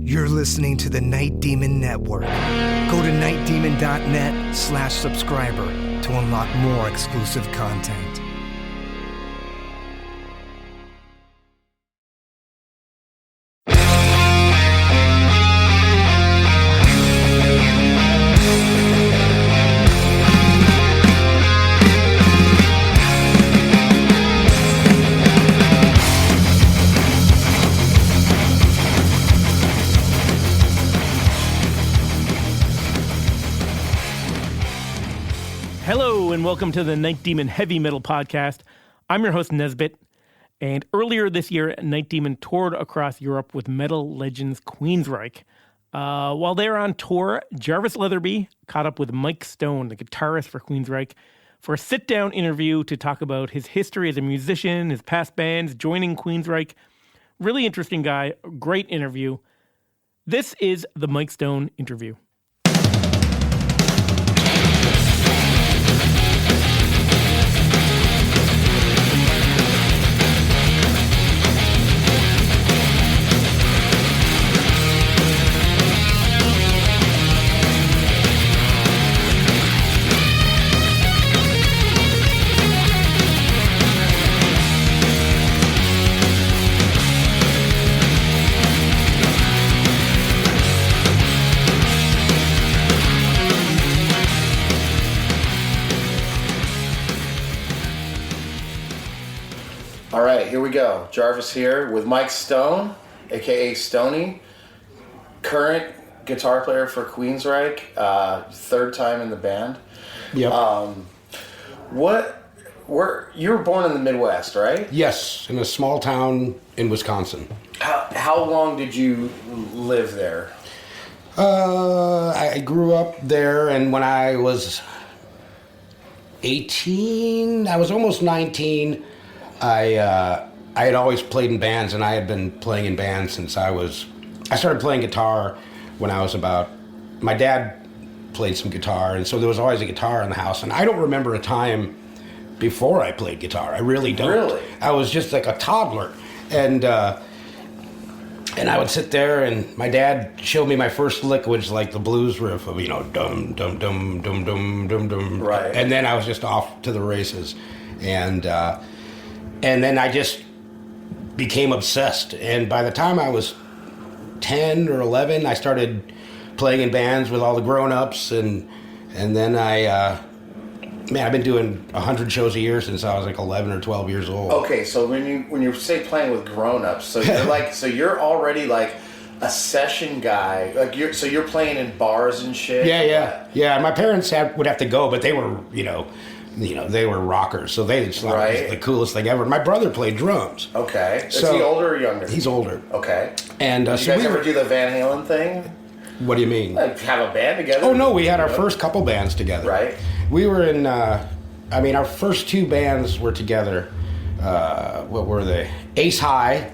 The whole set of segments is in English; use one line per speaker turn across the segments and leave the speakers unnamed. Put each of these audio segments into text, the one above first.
You're listening to the Night Demon Network. Go to nightdemon.net/subscriber to unlock more exclusive content.
Hello and welcome to the Night Demon Heavy Metal Podcast. I'm your host Nesbit, and earlier this year, Night Demon toured across Europe with metal legends Queensryche. While they were on tour, Jarvis Leatherby caught up with Mike Stone, the guitarist for Queensryche, for a sit-down interview to talk about his history as a musician, his past bands, joining Queensryche. Really interesting guy, great interview. This is the Mike Stone interview.
All right, here we go. Jarvis here with Mike Stone, aka Stoney, current guitar player for Queensryche, third time in the band.
Yep.
You were born in the Midwest, right?
Yes, in a small town in Wisconsin.
How long did you live there?
I grew up there, and when I was 18, I was almost 19. I had always played in bands, and I had been playing in bands since I started playing guitar when I was my dad played some guitar, and so there was always a guitar in the house, and I don't remember a time before I played guitar. I really don't.
Really?
I was just like a toddler, and I would sit there, and my dad showed me my first lick, which was like the blues riff of, dum, dum, dum, dum, dum, dum, dum.
Right.
And then I was just off to the races. And then I just became obsessed. And by the time I was 10 or 11, I started playing in bands with all the grown-ups. And then I've been doing 100 shows a year since I was like 11 or 12 years old.
Okay, so when you say playing with grown-ups, so you're already like a session guy. You're playing in bars and shit.
Yeah. My parents would have to go, but they were, they were rockers, so they just thought it was the coolest thing ever. My brother played drums.
Okay. Is he older or younger?
He's older.
Okay.
And
did you guys ever do the Van Halen thing?
What do you mean?
Like have a band together?
Oh, no, we had our first couple bands together.
Right.
We were in, our first two bands were together. What were they? Ace High.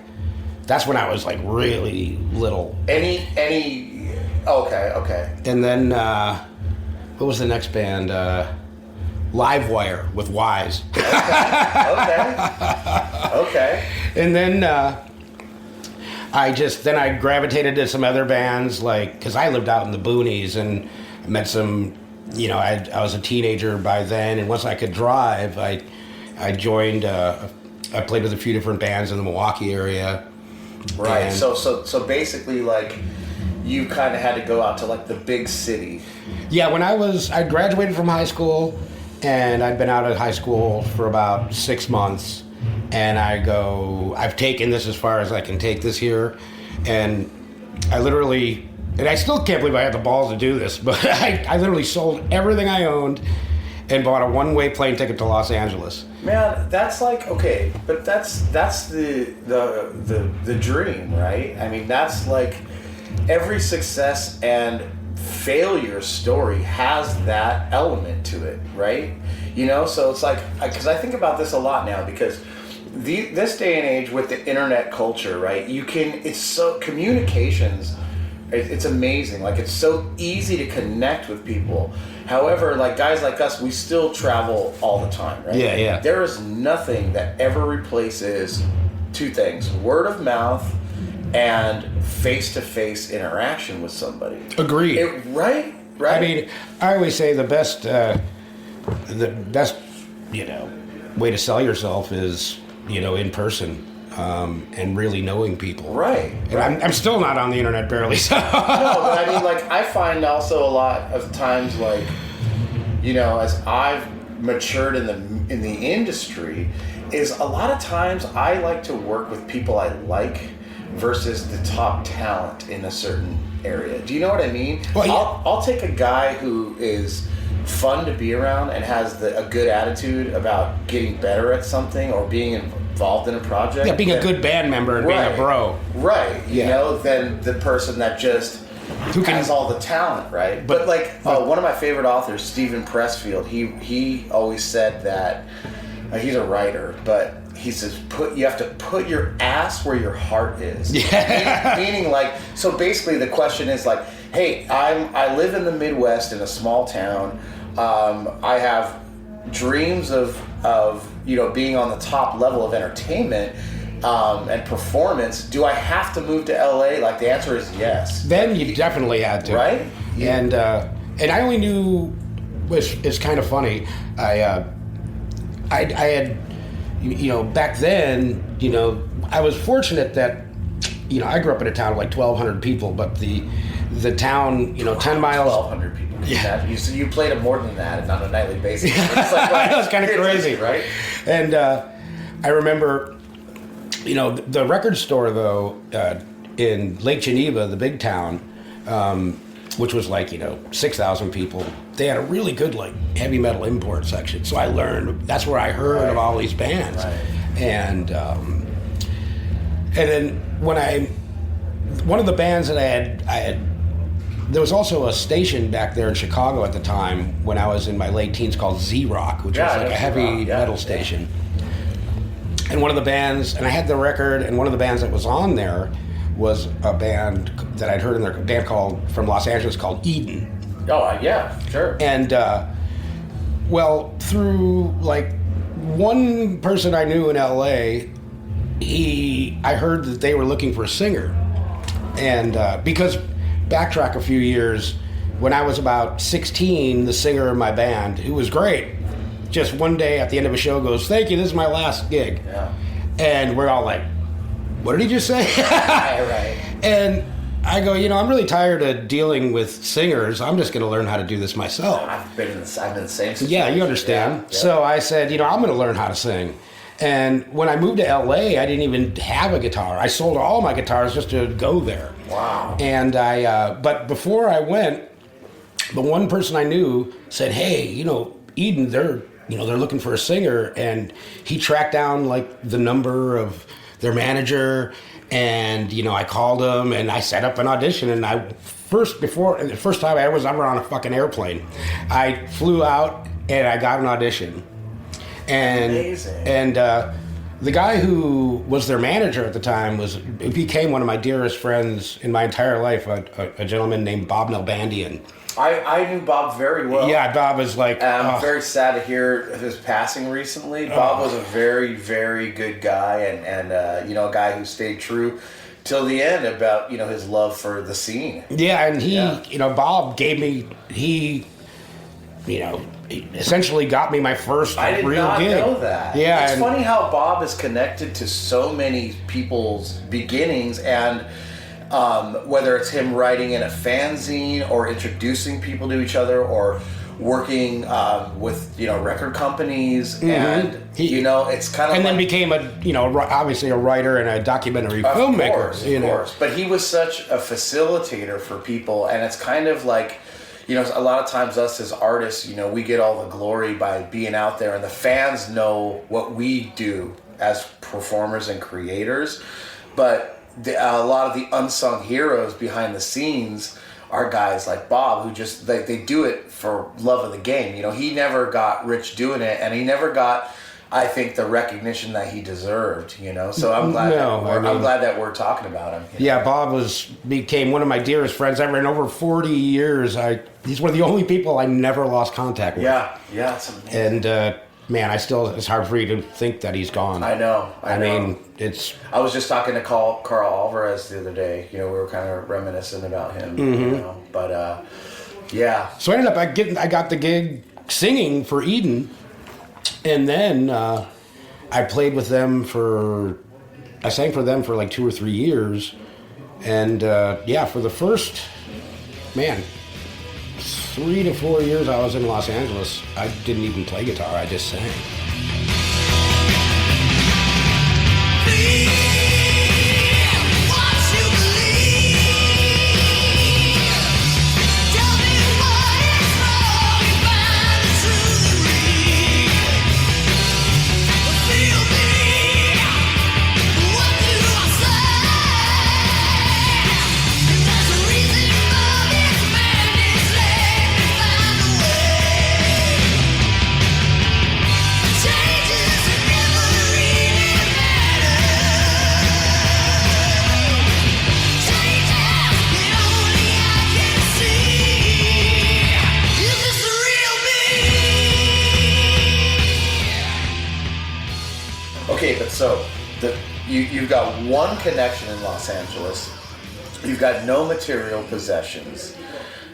That's when I was like really little.
Okay.
And then, what was the next band? Livewire with Wise.
Okay.
And then I gravitated to some other bands, because I lived out in the boonies and met some, I was a teenager by then, and once I could drive, I joined, I played with a few different bands in the Milwaukee area.
Right,
and
so basically, like, you kind of had to go out to, like, the big city.
Yeah, when I graduated from high school, and I'd been out of high school for about 6 months, and I've taken this as far as I can take this here, and I still can't believe I had the balls to do this, but I literally sold everything I owned and bought a one-way plane ticket to Los Angeles.
Man, that's like, okay, but that's the dream, right? I mean, that's like every success and failure story has that element to it, right? So it's like, because I think about this a lot now, because this day and age with the internet culture, right? Communications, it's amazing. Like, it's so easy to connect with people. However, like guys like us, we still travel all the time, right?
Yeah.
There is nothing that ever replaces two things: word of mouth and face-to-face interaction with somebody.
Agreed.
Right?
I mean, I always say the best, way to sell yourself is, in person, and really knowing people.
Right.
And I'm still not on the internet barely. So.
No, but I mean, like, I find also a lot of times, like, as I've matured in the industry, is a lot of times I like to work with people I like versus the top talent in a certain area. Do you know what I mean?
Well, yeah.
I'll take a guy who is fun to be around and has a good attitude about getting better at something or being involved in a project.
Yeah, being a good band member and being a bro.
Right. Than the person that just has all the talent, right? But one of my favorite authors, Stephen Pressfield, he always said that he's a writer, but he says you have to put your ass where your heart is. Yeah. Meaning so basically the question is like, hey, I live in the Midwest in a small town. I have dreams of being on the top level of entertainment and performance. Do I have to move to LA? Like, the answer is yes.
Then you definitely had to,
right? Yeah.
And I only knew, which is kind of funny. I had, back then, I was fortunate that, I grew up in a town of like 1,200 people, but the town, 10 miles.
1,200 people. Yeah. You played it more than that on a nightly basis.
That was kind of crazy,
right?
And I remember, the record store though in Lake Geneva, the big town, which was like 6,000 people. They had a really good heavy metal import section. So I learned. That's where I heard of all these bands, and then one of the bands that I had. There was also a station back there in Chicago at the time when I was in my late teens called Z-Rock, which was like a heavy metal station. And one of the bands, and I had the record, and one of the bands that was on there was a band that I'd heard in their band from Los Angeles called Eden.
Oh, yeah, sure.
And, through one person I knew in LA, I heard that they were looking for a singer. And because backtrack a few years, when I was about 16, the singer in my band, who was great, just one day at the end of a show goes, "Thank you, this is my last gig."
Yeah.
And we're all like, "What did he just say?"
Right.
And I go, I'm really tired of dealing with singers. I'm just going to learn how to do this myself.
I've been in the same situation.
Yeah, you understand. Yeah. So I said, I'm going to learn how to sing. And when I moved to LA, I didn't even have a guitar. I sold all my guitars just to go there.
Wow.
And but before I went, the one person I knew said, "Hey, Eden, they're looking for a singer," and he tracked down the number of their manager, and I called him and I set up an audition, and the first time I was ever on a fucking airplane, I flew out and I got an audition. And
amazing.
And the guy who was their manager at the time became one of my dearest friends in my entire life, a gentleman named Bob Nalbandian.
I knew Bob very well.
Yeah, Bob was
I'm very sad to hear of his passing recently. Bob was a very, very good guy, and a guy who stayed true till the end about his love for the scene.
Yeah, and Bob gave me he essentially got me my first real gig.
I did not know that.
Yeah,
it's funny how Bob is connected to so many people's beginnings, and whether it's him writing in a fanzine or introducing people to each other or working with record companies, and it's kind of
then became obviously a writer and a documentary filmmaker.
Of course. But he was such a facilitator for people, and it's kind of like. A lot of times us as artists, we get all the glory by being out there, and the fans know what we do as performers and creators. But a lot of the unsung heroes behind the scenes are guys like Bob, who just, they do it for love of the game. He never got rich doing it, and he never got, I think, the recognition that he deserved, So I'm glad I'm glad that we're talking about him.
Yeah, Bob became one of my dearest friends ever. In over 40 years, he's one of the only people I never lost contact with.
Yeah, it's amazing.
And man, it's hard for me to think that he's gone.
I know.
I mean,
I was just talking to Carl Alvarez the other day. We were kind of reminiscing about him. But yeah.
So I ended up I got the gig singing for Eden, and then I played with them I sang for them for like 2 or 3 years, and for the first 3 to 4 years I was in Los Angeles, I didn't even play guitar, I just sang.
Okay, but so you've got one connection in Los Angeles. You've got no material possessions.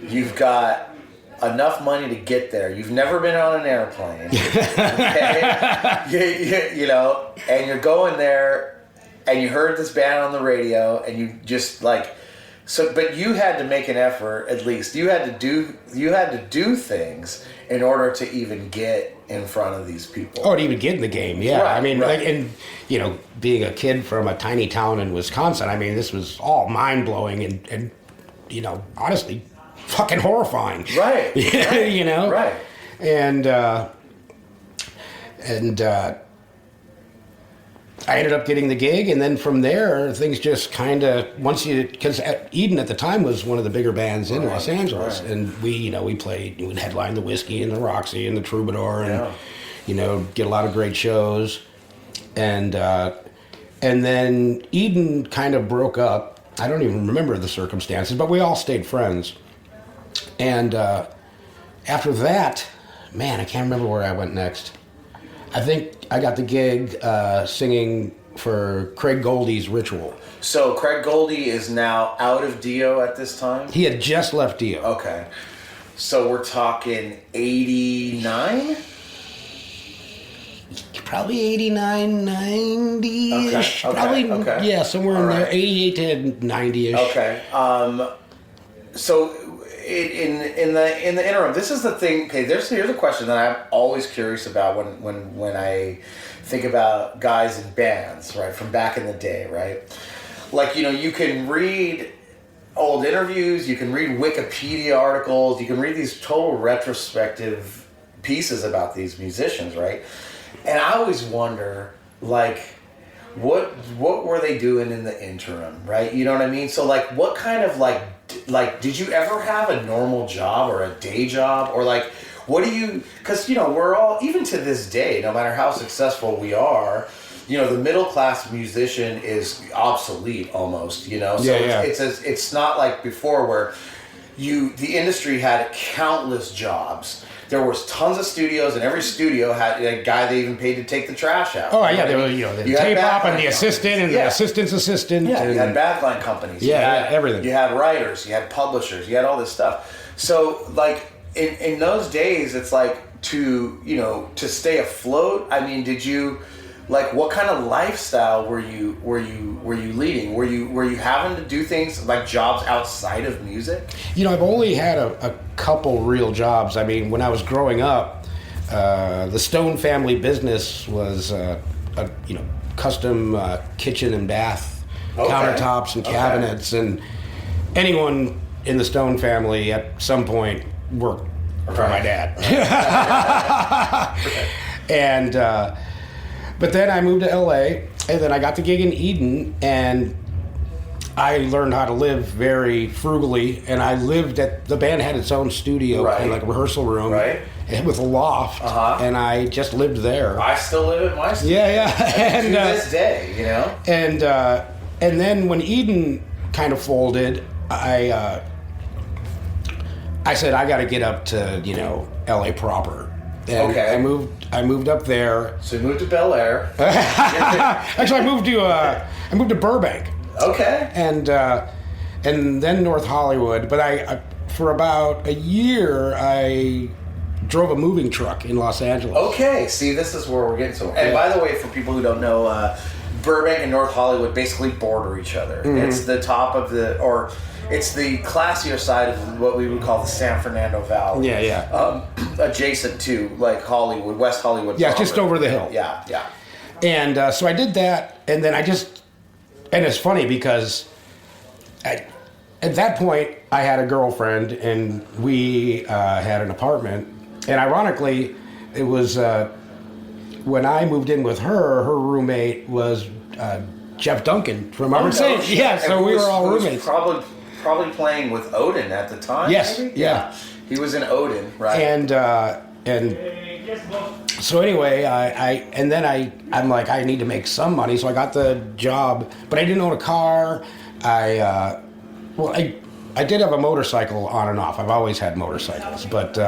You've got enough money to get there. You've never been on an airplane. Okay? And you're going there, and you heard this band on the radio, and you just but you had to make an effort. At least you had to do things in order to even get in front of these people.
Oh, to even get in the game, yeah.
Right,
I mean,
right.
Being a kid from a tiny town in Wisconsin, I mean, this was all mind-blowing and honestly, fucking horrifying.
Right.
Right.
Right.
And I ended up getting the gig, and then from there, things just kind of, because Eden at the time was one of the bigger bands in Los Angeles,
right.
and we'd headline the Whiskey and the Roxy and the Troubadour, and, get a lot of great shows. And then Eden kind of broke up. I don't even remember the circumstances, but we all stayed friends. And after that, man, I can't remember where I went next. I think I got the gig singing for Craig Goldie's Ritual.
So Craig Goldie is now out of Dio at this time?
He had just left Dio.
Okay. So we're talking 89?
Probably 89, 90-ish.
Okay,
Probably,
okay.
yeah, somewhere
All
in
right.
there, 88 to 90-ish.
Okay. So in the interim, this is the thing. Okay, here's a question that I'm always curious about when I think about guys in bands, right, from back in the day, right? You can read old interviews, you can read Wikipedia articles, you can read these total retrospective pieces about these musicians, right? And I always wonder, what were they doing in the interim, right? You know what I mean? So, what kind of, did you ever have a normal job or a day job? Or, what do you... Because, we're all, even to this day, no matter how successful we are, the middle-class musician is obsolete almost, So it's not like before where the industry had countless jobs. There was tons of studios, and every studio had a guy they even paid to take the trash out.
Oh, yeah, there were, the tape op and the assistant and the assistant's assistant.
Yeah,
and
you had backline companies.
Yeah, everything.
You had writers, you had publishers, you had all this stuff. So, in those days, it's to stay afloat. I mean, did you... what kind of lifestyle were you leading? Were you having to do things like jobs outside of music?
I've only had a couple real jobs. I mean, when I was growing up, the Stone family business was a custom kitchen and bath countertops and cabinets, and anyone in the Stone family at some point worked for my dad. And but then I moved to LA, and then I got the gig in Eden, and I learned how to live very frugally, and I lived the band had its own studio,
right.
kind of like a rehearsal room,
right.
with a loft, and I just lived there.
I still live at my studio.
Yeah. And,
to this day,
And then when Eden kind of folded, I said, I got to get up to, LA proper. And I moved I moved up there.
So you moved to Bel Air.
Actually, I moved to Burbank.
Okay.
And then North Hollywood. But I for about a year, I drove a moving truck in Los Angeles.
Okay. See, this is where we're getting to. And by the way, for people who don't know, Burbank and North Hollywood basically border each other. Mm-hmm. It's the top of it's the classier side of what we would call the San Fernando Valley.
Yeah.
Adjacent to like Hollywood, West Hollywood.
Yeah, just over the hill.
Yeah.
And so I did that, and then and it's funny because at that point I had a girlfriend, and we had an apartment. And ironically, it was when I moved in with her roommate was Jeff Duncan from Robert St. Yeah, so we were all roommates.
Probably playing with Odin at the time.
Yes,
maybe?
yeah.
He was in Odin, right?
And so anyway, I'm like, I need to make some money, so I got the job, but I didn't own a car. I did have a motorcycle on and off. I've always had motorcycles, but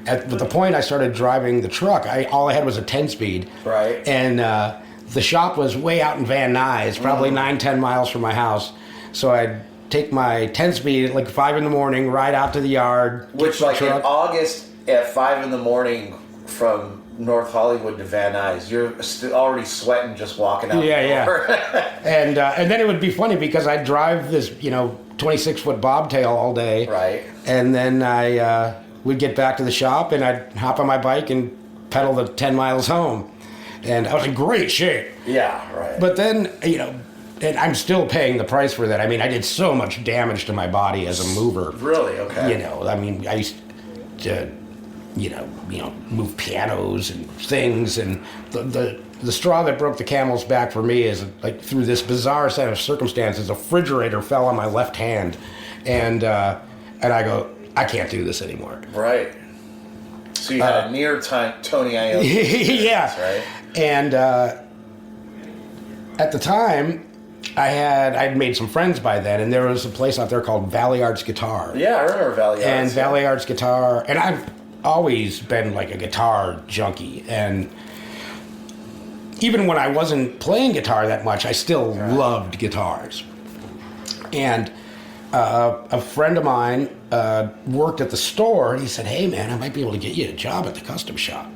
at the point I started driving the truck, all I had was a 10-speed.
Right.
And the shop was way out in Van Nuys, probably 9-10 miles from my house. So I'd take my 10-speed at like 5 in the morning, ride out to the yard.
Which, like in August at 5 in the morning from North Hollywood to Van Nuys, you're already sweating just walking out.
Yeah. And then it would be funny because I'd drive this, 26-foot bobtail all day.
Right.
And then I would get back to the shop and I'd hop on my bike and pedal the 10 miles home. And I was in great shape.
Yeah, right.
But then, and I'm still paying the price for that. I mean, I did so much damage to my body as a mover.
Really? Okay.
I used to, move pianos and things. And the straw that broke the camel's back for me is, like, through this bizarre set of circumstances, a refrigerator fell on my left hand. And I go, I can't do this anymore.
Right. So you had a near Tony Iommi.
Yeah.
Right?
And at the time, I'd made some friends by then, and there was a place out there called Valley Arts Guitar.
Yeah, I remember Valley Arts.
And Valley Arts Guitar, and I've always been like a guitar junkie, and even when I wasn't playing guitar that much, I still loved guitars. And a friend of mine worked at the store, and he said, "Hey man, I might be able to get you a job at the custom shop."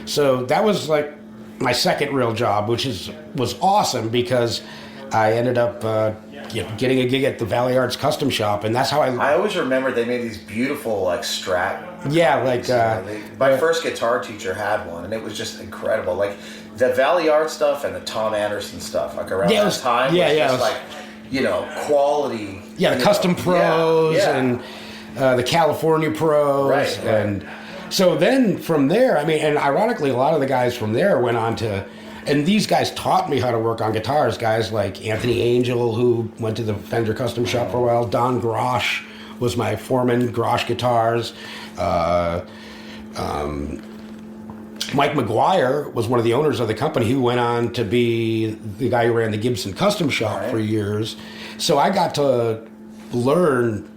So that was like my second real job, which was awesome because I ended up getting a gig at the Valley Arts Custom Shop, and that's how I
always remember they made these beautiful like Strat.
Yeah, like
my first guitar teacher had one, and it was just incredible. Like the Valley Arts stuff and the Tom Anderson stuff, like around that time. Was like quality.
Yeah, the custom pros and the California pros,
right.
And so then from there, I mean, and ironically, a lot of the guys from there went on to. And these guys taught me how to work on guitars. Guys like Anthony Angel, who went to the Fender Custom Shop for a while. Don Grosh was my foreman, Grosh Guitars. Mike McGuire was one of the owners of the company who went on to be the guy who ran the Gibson Custom Shop for years. So I got to learn,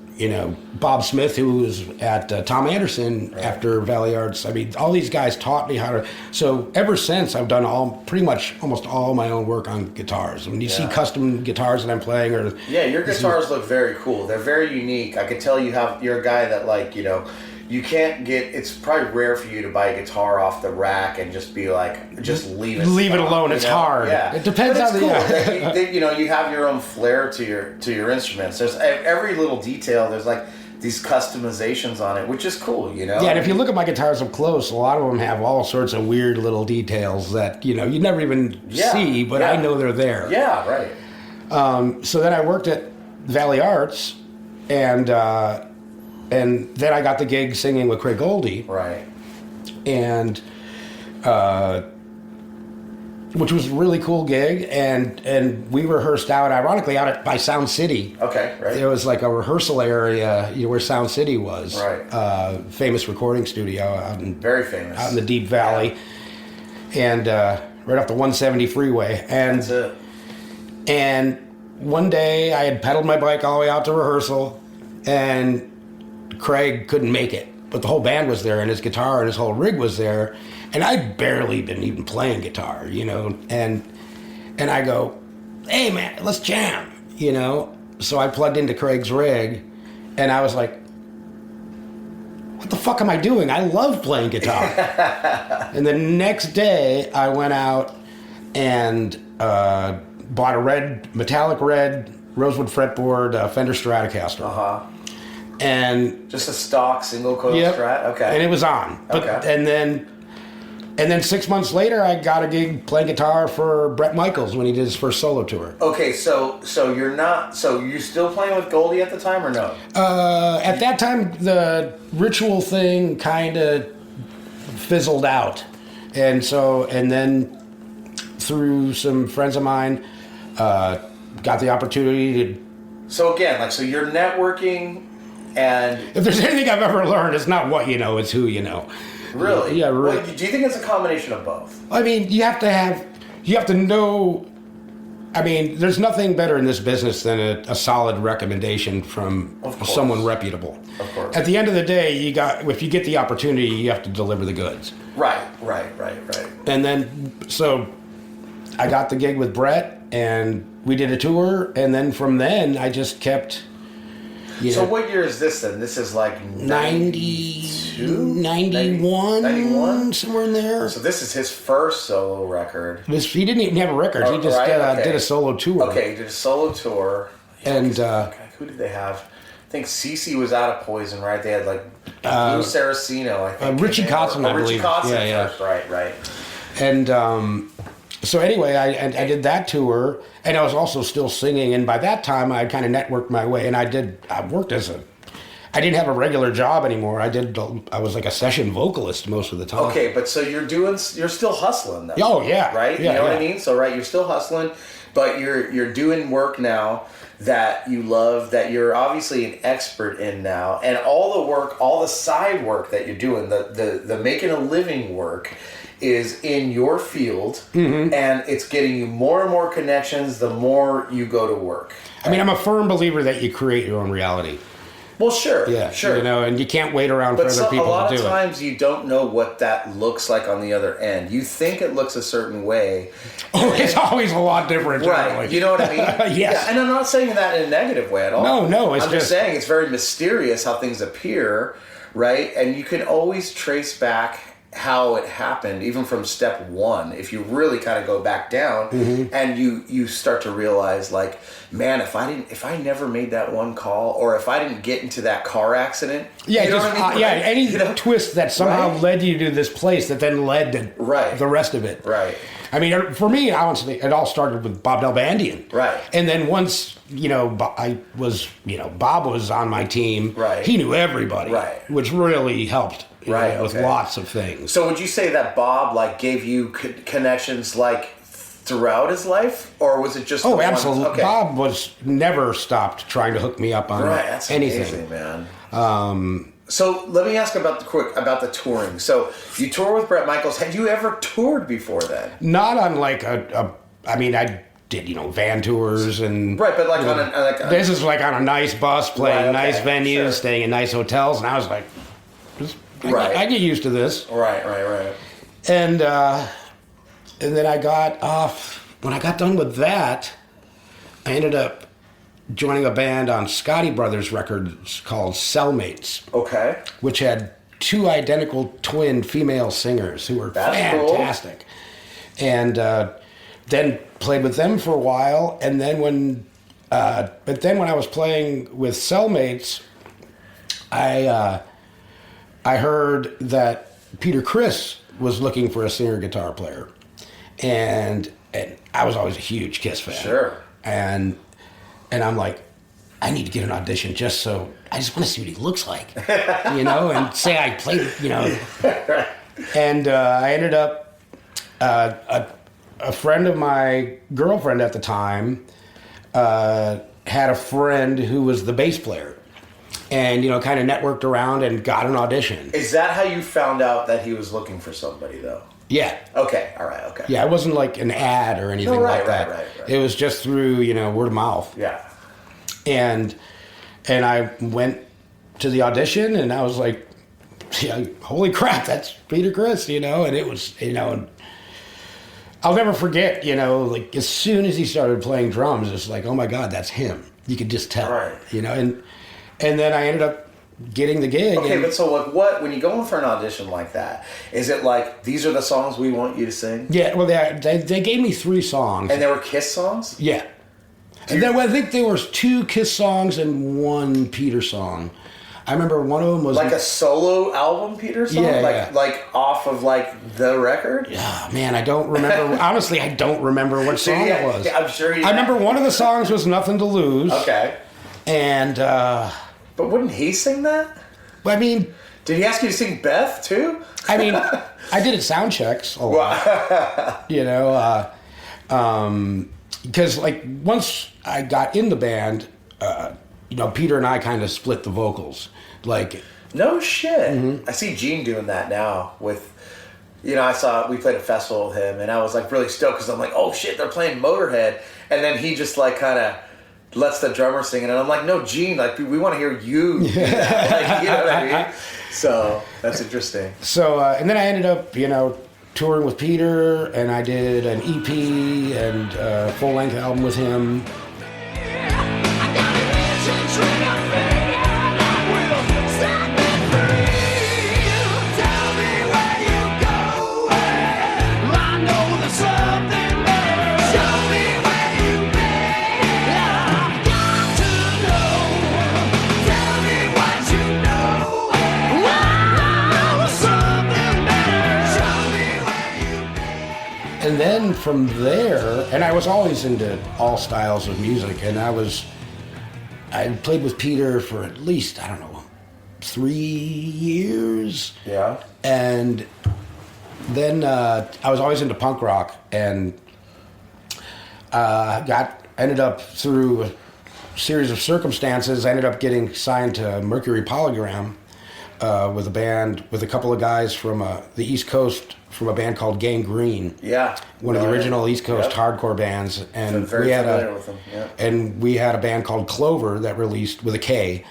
Bob Smith, who was at Tom Anderson after Valley Arts. I mean, all these guys taught me how to. So ever since, I've done almost all my own work on guitars. When you see custom guitars that I'm playing,
your guitars look very cool. They're very unique. I could tell you're a guy that you can't get. It's probably rare for you to buy a guitar off the rack and just be like, just leave it
alone. It's hard.
Yeah,
it depends on the.
Cool. You have your own flair to your instruments. There's every little detail. There's like these customizations on it, which is cool.
Yeah, and if you look at my guitars up close, a lot of them have all sorts of weird little details that you never even see, but I know they're there.
Yeah, right.
So then I worked at Valley Arts, and then I got the gig singing with Craig Goldie.
Right.
And which was a really cool gig, and we rehearsed ironically out by Sound City.
Okay, right.
There was like a rehearsal area, where Sound City was.
Right.
Famous recording studio
very famous.
Out in the Deep Valley. Yeah. And right off the 170 freeway. And
that's it.
And one day I had pedaled my bike all the way out to rehearsal, and Craig couldn't make it, but the whole band was there, and his guitar and his whole rig was there. And I'd barely been even playing guitar, you know, and I go, hey man, let's jam, you know. So I plugged into Craig's rig, and I was like, what the fuck am I doing? I love playing guitar. And the next day, I went out and bought a metallic red rosewood fretboard Fender Stratocaster.
Uh-huh.
And
just a stock single coil Strat? Okay.
And it was on.
Okay.
And then 6 months later, I got a gig playing guitar for Bret Michaels when he did his first solo tour.
Okay, so you're still playing with Goldie at the time or no?
At that time, the Ritual thing kind of fizzled out. And then through some friends of mine, got the opportunity to...
So again, so you're networking, and...
If there's anything I've ever learned, it's not what you know, it's who you know.
Really?
Yeah, really.
Well, do you think it's a combination of both?
I mean, you have to know... I mean, there's nothing better in this business than a solid recommendation from someone reputable.
Of course.
At the end of the day, if you get the opportunity, you have to deliver the goods.
Right.
And then, so I got the gig with Bret, and we did a tour, and then from then, I just kept...
So what year is this then? This is like 92?
91?
91?
Somewhere in there.
So this is his first solo record.
He didn't even have a record. He just did a solo tour.
Okay, he did a solo tour.
And
who did they have? I think Cece was out of Poison, right? They had like Blue Saraceno, I think.
Richie Kotzen, I believe.
Richie Kotzen
yeah.
first, right.
And so anyway, I did that tour, and I was also still singing. And by that time, I kind of networked my way. And I worked I didn't have a regular job anymore. I was like a session vocalist most of the time.
Okay, but so you're still hustling though.
Oh yeah,
right.
Yeah,
you know what I mean? So you're still hustling, but you're doing work now that you love, that you're obviously an expert in now, and all the work, all the side work that you're doing, the making a living work, is in your field, and it's getting you more and more connections the more you go to work.
I mean, I'm a firm believer that you create your own reality.
Well, sure.
Yeah,
sure.
You know, and you can't wait around for other people to do it.
But a lot of times you don't know what that looks like on the other end. You think it looks a certain way.
Oh, it's always a lot different.
Right.
Generally.
You know what I mean?
Yes.
Yeah, and I'm not saying that in a negative way at all.
No.
I'm just saying it's very mysterious how things appear, right? And you can always trace back how it happened, even from step one, if you really kind of go back down, and you start to realize, like, man, if I never made that one call, or if I didn't get into that car accident,
yeah,
you know what I mean?
Any twist that somehow led you to this place that then led to the rest of it.
Right.
I mean, for me, honestly, it all started with Bob Delbandian.
Right.
And then once, Bob was on my team.
Right.
He knew everybody.
Right.
Which really helped. With
okay.
lots of things.
So would you say that Bob gave you connections throughout his life, or was it just?
Oh, absolutely.
Okay.
Bob was never stopped trying to hook me up on
that's
anything,
amazing, man. So let me ask about the touring. So you tour with Bret Michaels. Had you ever toured before then?
Not on I did van tours and
right, but
this is like on a nice bus, playing nice venues, staying in nice hotels, and I was like, I get used to this.
Right.
And then I got off. When I got done with that, I ended up joining a band on Scotty Brothers records called Cellmates.
Okay.
Which had two identical twin female singers who were fantastic. Cool. And then played with them for a while. And then when I was playing with Cellmates, I heard that Peter Criss was looking for a singer-guitar player. And I was always a huge Kiss fan.
Sure.
And I'm like, I need to get an audition just so I just want to see what he looks like, and say I played, And I ended up, a friend of my girlfriend at the time had a friend who was the bass player. And, kind of networked around and got an audition.
Is that how you found out that he was looking for somebody, though?
Yeah.
Okay, all right, okay.
Yeah, it wasn't like an ad or anything like that.
Right.
It was just through, word of mouth.
Yeah.
And I went to the audition, and I was like, holy crap, that's Peter Criss, and it was, I'll never forget, like as soon as he started playing drums, it's like, oh my God, that's him. You could just tell,
right.
And then I ended up getting the gig.
Okay, but so like, what when you go in for an audition like that, is it like these are the songs we want you to sing?
Yeah, well, they gave me 3 songs,
and they were Kiss songs.
Yeah, and then I think there was 2 Kiss songs and 1 Peter song. I remember one of them was
like a solo album Peter song, like off of like the record.
Yeah, man, I don't remember. Honestly, I don't remember what song it was.
Yeah, I'm sure.
I remember one of the songs was "Nothing to Lose."
Okay,
and
but wouldn't he sing that?
I mean,
did he ask you to sing Beth too?
I mean, I did it sound checks a lot. Because like once I got in the band, Peter and I kind of split the vocals. Like,
no shit.
Mm-hmm.
I see Gene doing that now with. We played a festival with him, and I was like really stoked because I'm like, oh shit, they're playing Motorhead, and then he just like kind of lets the drummer sing it, and I'm like, no, Gene, like we want to hear you do that. Like, you know what I mean? So that's interesting.
So and then I ended up touring with Peter, and I did an EP and a full length album with him. And then from there, and I was always into all styles of music, and I played with Peter for at least, 3 years.
Yeah.
And then I was always into punk rock, and ended up through a series of circumstances, I ended up getting signed to Mercury Polygram with a couple of guys from the East Coast, from a band called Gangrene.
Yeah.
One of the original East Coast hardcore bands. And
I'm very familiar with them. Yeah.
And we had a band called Clover that released, with a K,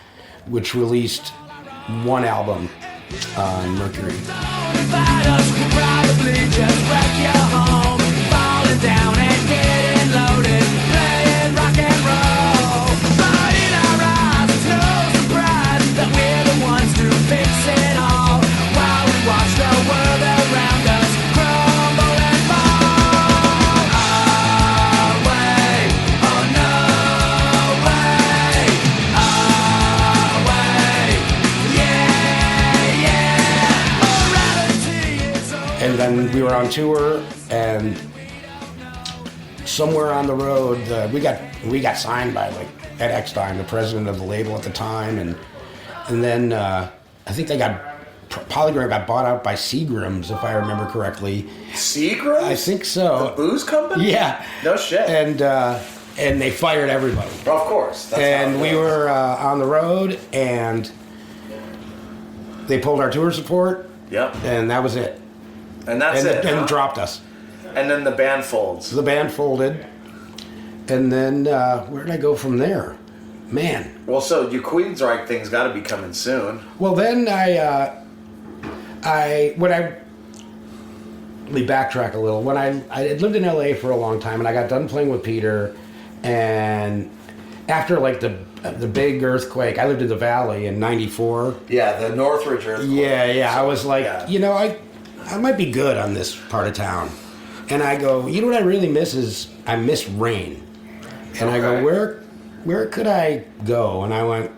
which released 1 album on Mercury. And then we were on tour, and somewhere on the road, we got signed by like Ed Eckstein, the president of the label at the time, and then I think Polygram got bought out by Seagram's, if I remember correctly.
Seagram's?
I think so.
The booze company?
Yeah.
No shit.
And they fired everybody.
Well, of course.
That's we were on the road, and they pulled our tour support.
Yep.
And that was it.
And that's it.
And dropped us.
And then the band folds.
The band folded. And then where did I go from there? Man.
Well, so your Queensryche thing's got to be coming soon.
Well, then let me backtrack a little. When I had lived in LA for a long time, and I got done playing with Peter, and after like the big earthquake, I lived in the Valley in '94.
Yeah, the Northridge earthquake.
Yeah. I was like, I might be good on this part of town. And I go, what I really miss is I miss rain. And I go, where could I go? And I went,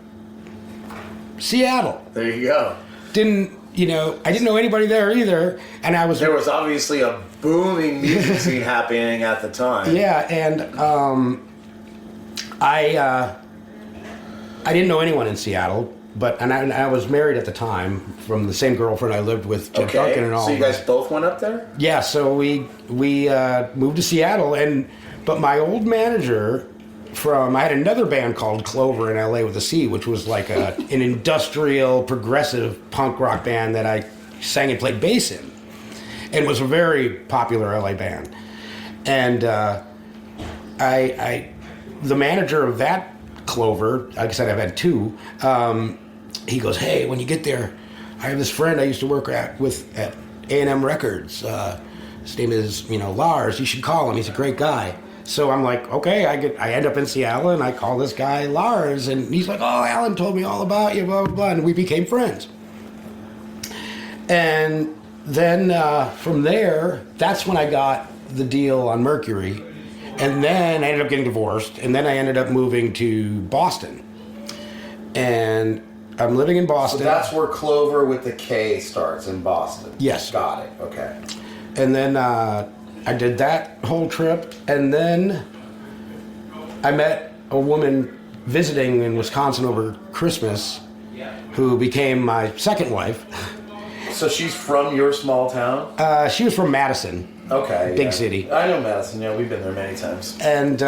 Seattle.
There you go.
I didn't know anybody there either. And
there was obviously a booming music scene happening at the time.
Yeah, and I didn't know anyone in Seattle. And I was married at the time from the same girlfriend I lived with, Jim Duncan and all.
So you guys both went up there?
Yeah, so we moved to Seattle, but my old manager I had another band called Clover in LA with a C, which was like an industrial progressive punk rock band that I sang and played bass in, and was a very popular LA band. And the manager of that Clover, like I said, I've had 2. He goes, hey, when you get there, I have this friend I used to work with at A&M Records. His name is, Lars. You should call him. He's a great guy. So I'm like, okay, I end up in Seattle, and I call this guy Lars, and he's like, oh, Alan told me all about you, blah, blah, blah, and we became friends. And then from there, that's when I got the deal on Mercury, and then I ended up getting divorced, and then I ended up moving to Boston. And I'm living in Boston.
So that's where Clover with the K starts, in Boston.
Yes.
Got it, okay.
And then I did that whole trip, and then I met a woman visiting in Wisconsin over Christmas who became my second wife.
So she's from your small town?
She was from Madison.
Okay.
Big city.
I know Madison, yeah, we've been there many times.
And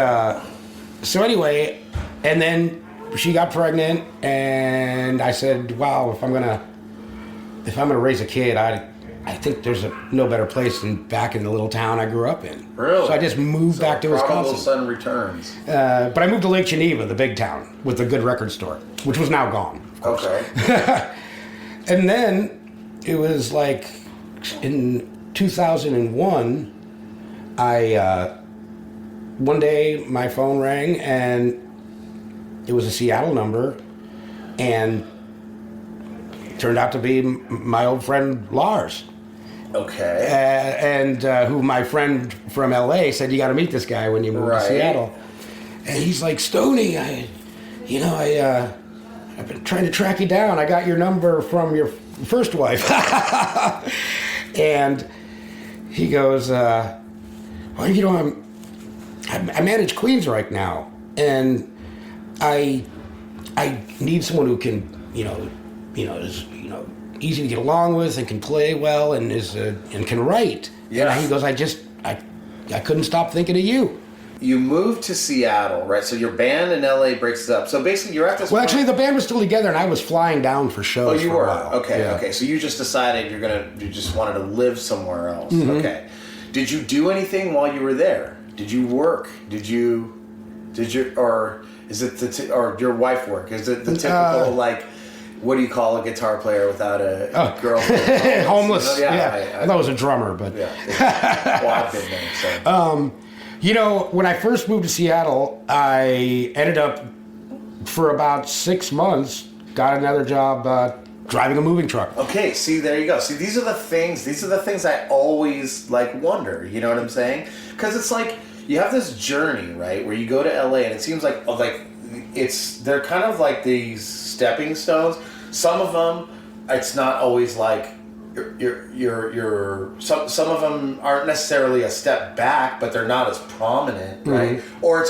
so anyway, and then she got pregnant, and I said, wow, if I'm gonna raise a kid, I think there's no better place than back in the little town I grew up in.
Really?
So I just moved back to Wisconsin.
Prodigal son returns.
But I moved to Lake Geneva, the big town, with the good record store, which was now gone.
Okay.
And then it was like in 2001, one day my phone rang, and it was a Seattle number, and it turned out to be my old friend Lars.
Okay.
And who my friend from LA said, you got to meet this guy when you move to Seattle. And he's like, Stoney, I've been trying to track you down. I got your number from your first wife. And he goes, I manage Queensryche now, and I need someone who can, is easy to get along with and can play well and and can write.
Yeah.
And he goes, I couldn't stop thinking of you.
You moved to Seattle, right? So your band in LA breaks up. So basically, you're at this.
Well,
point...
actually, the band was still together, and I was flying down for shows.
Oh, you
for
were?
a while.
Okay,
Yeah.
okay. So you just decided you just wanted to live somewhere else.
Mm-hmm.
Okay. Did you do anything while you were there? Did you work? Or is it or your wife work? Is it the typical what do you call a guitar player without a girlfriend?
Homeless.
Yeah.
I thought it was a drummer, but.
Yeah. Well, I've been there, so.
When I first moved to Seattle, I ended up, for about 6 months, got another job driving a moving truck.
Okay, see, there you go. See, these are the things I always, wonder, you know what I'm saying? Because it's like, you have this journey, right, where you go to LA, and it seems like they're kind of like these stepping stones. Some of them, it's not always like, some of them aren't necessarily a step back, but they're not as prominent, right? Mm-hmm. Or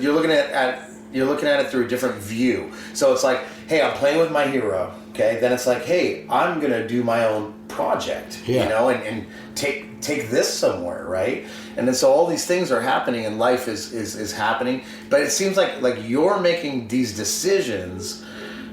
you're looking at it through a different view. So it's like, hey, I'm playing with my hero. Okay, then it's like, hey, I'm gonna do my own project, and take this somewhere, right? And then so all these things are happening, and life is happening. But it seems like you're making these decisions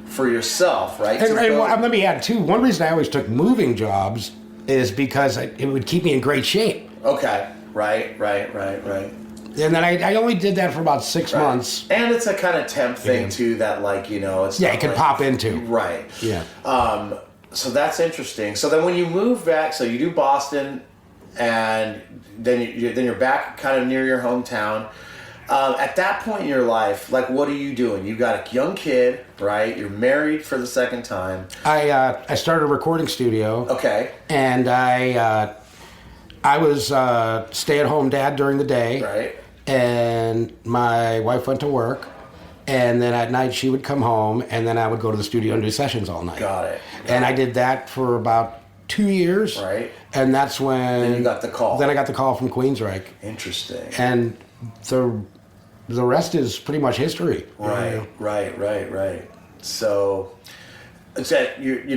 for yourself, right?
And let me add too. One reason I always took moving jobs is because it would keep me in great shape.
Okay, right.
And then I only did that for about 6 months.
And it's a kind of temp thing too that it's
it can pop into.
Right.
Yeah.
So that's interesting. So then when you move back, so you do Boston, and then you're back kind of near your hometown. At that point in your life, what are you doing? You got a young kid, right? You're married for the second time.
I started a recording studio.
Okay.
And I was stay-at-home dad during the day.
Right.
And my wife went to work, and then at night she would come home, and then I would go to the studio and do sessions all night.
Got it.
And I did that for about 2 years.
Right.
And that's when...
Then you got the call.
Then I got the call from Queensryche.
Interesting.
And the rest is pretty much history.
Right. So, is that,